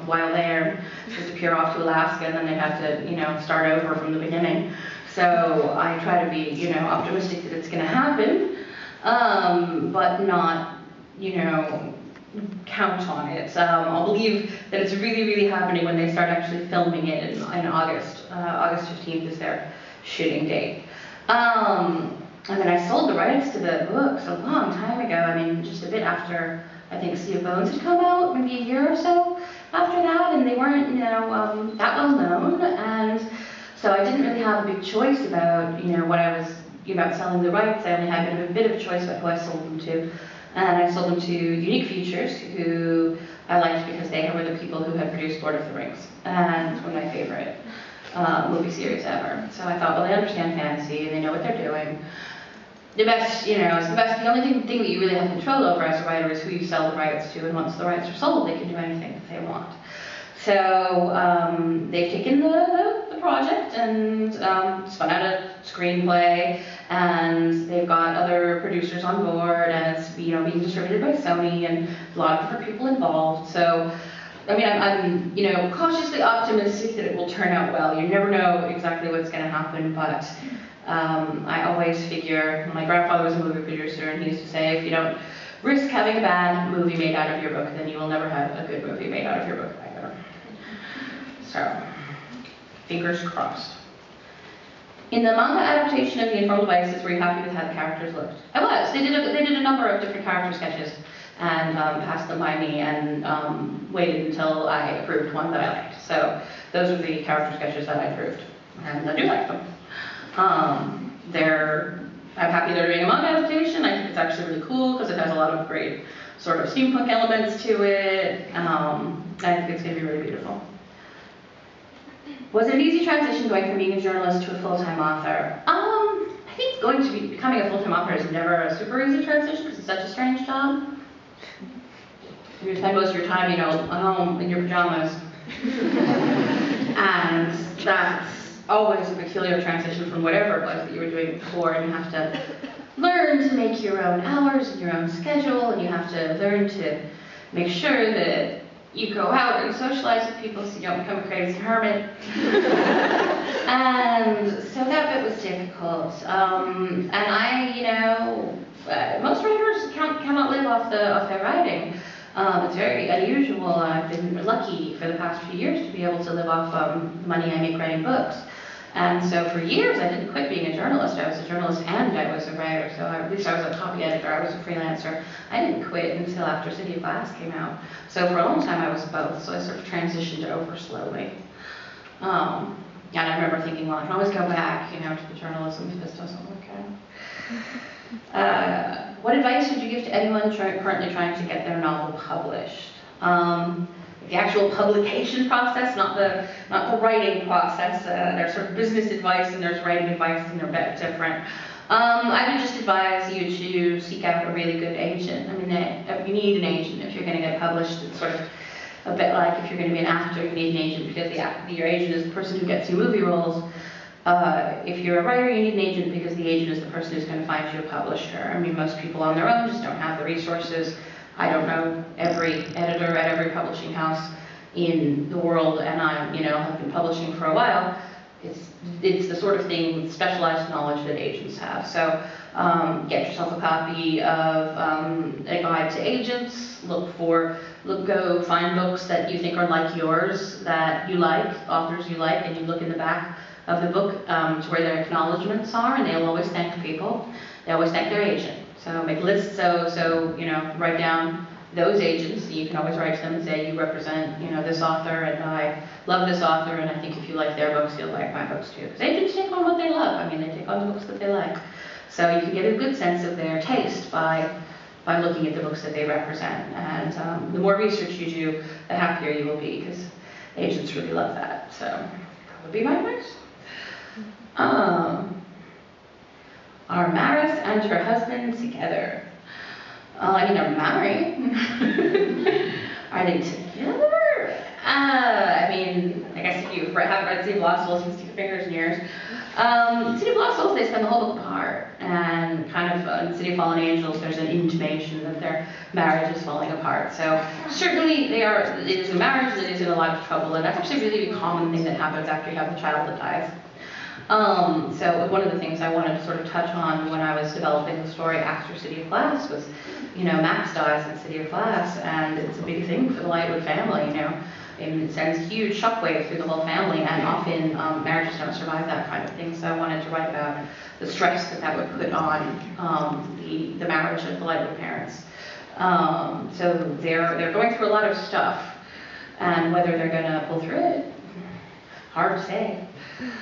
while there, disappear off to Alaska, and then they'd have to, start over from the beginning. So I try to be, optimistic that it's going to happen, but not, count on it. I'll believe that it's really, really happening when they start actually filming it in August. August 15th is their shooting date. I sold the rights to the books a long time ago. Just a bit after, I think, Sea of Bones had come out, maybe a year or so after that, and they weren't, that well known, and so I didn't really have a big choice about, what I was, about selling the rights. I only had a bit of a choice about who I sold them to, and I sold them to Unique Features, who I liked because they were the people who had produced Lord of the Rings, and it's one of my favorite movie series ever. So I thought, well, they understand fantasy, and they know what they're doing. The best, it's the best. The only thing that you really have control over as a writer is who you sell the rights to, and once the rights are sold, they can do anything that they want. So they've taken the project and spun out a screenplay, and they've got other producers on board, and it's being distributed by Sony, and a lot of different people involved. So I'm cautiously optimistic that it will turn out well. You never know exactly what's going to happen, but I always figure, my grandfather was a movie producer, and he used to say, if you don't risk having a bad movie made out of your book, then you will never have a good movie made out of your book either. So, fingers crossed. In the manga adaptation of The Infernal Devices, were you happy with how the characters looked? I was. They did a number of different character sketches and passed them by me, and waited until I approved one that I liked. So those were the character sketches that I approved, and I do like them. I'm happy they're doing a manga adaptation. I think it's actually really cool because it has a lot of great sort of steampunk elements to it. I think it's going to be really beautiful. Was it an easy transition going from being a journalist to a full-time author? I think becoming a full-time author is never a super easy transition because it's such a strange job. You spend most of your time, at home in your pajamas. And that's always a peculiar transition from whatever it was that you were doing before, and you have to learn to make your own hours and your own schedule, and you have to learn to make sure that you go out and socialize with people so you don't become a crazy hermit. And so that bit was difficult. And most writers cannot live off their writing. It's very unusual. I've been lucky for the past few years to be able to live off the money I make writing books. And so for years I didn't quit being a journalist. I was a journalist and I was a writer. So at least I was a copy editor, I was a freelancer. I didn't quit until after City of Glass came out. So for a long time I was both. So I sort of transitioned over slowly. And I remember thinking, well, I can always go back, to the journalism if this doesn't work out. What advice would you give to anyone currently trying to get their novel published? The actual publication process, not the writing process. There's sort of business advice and there's writing advice, and they're a bit different. I would just advise you to seek out a really good agent. You need an agent if you're going to get published. It's sort of a bit like if you're going to be an actor, you need an agent because your agent is the person who gets you movie roles. If you're a writer, you need an agent because the agent is the person who's going to find you a publisher. Most people on their own just don't have the resources. I don't know every editor at every publishing house in the world, and I, have been publishing for a while. It's the sort of thing with specialized knowledge that agents have. So get yourself a copy of a guide to agents. Go find books that you think are like yours, that you like, authors you like, and you look in the back of the book to where their acknowledgements are, and they'll always thank the people. They always thank their agent. So make lists, so write down those agents. You can always write to them and say, you represent, this author, and I love this author, and I think if you like their books, you'll like my books too. Because agents take on what they love. They take on the books that they like. So you can get a good sense of their taste by looking at the books that they represent. And the more research you do, the happier you will be, because agents really love that. So that would be my advice. Are Maris and her husband together? They're married. Are they together? I guess if you haven't read City of Lost Souls, you can stick your fingers in yours. City of Lost Souls, they spend the whole book apart. and kind of in City of Fallen Angels, there's an intimation that their marriage is falling apart. So certainly it is a marriage that is in a lot of trouble, and that's actually a really common thing that happens after you have a child that dies. So one of the things I wanted to sort of touch on when I was developing the story after City of Glass was, Max dies in City of Glass, and it's a big thing for the Lightwood family, and it sends huge shockwaves through the whole family, and often marriages don't survive that kind of thing. So I wanted to write about the stress that would put on the marriage of the Lightwood parents. So they're going through a lot of stuff, and whether they're going to pull through it, hard to say.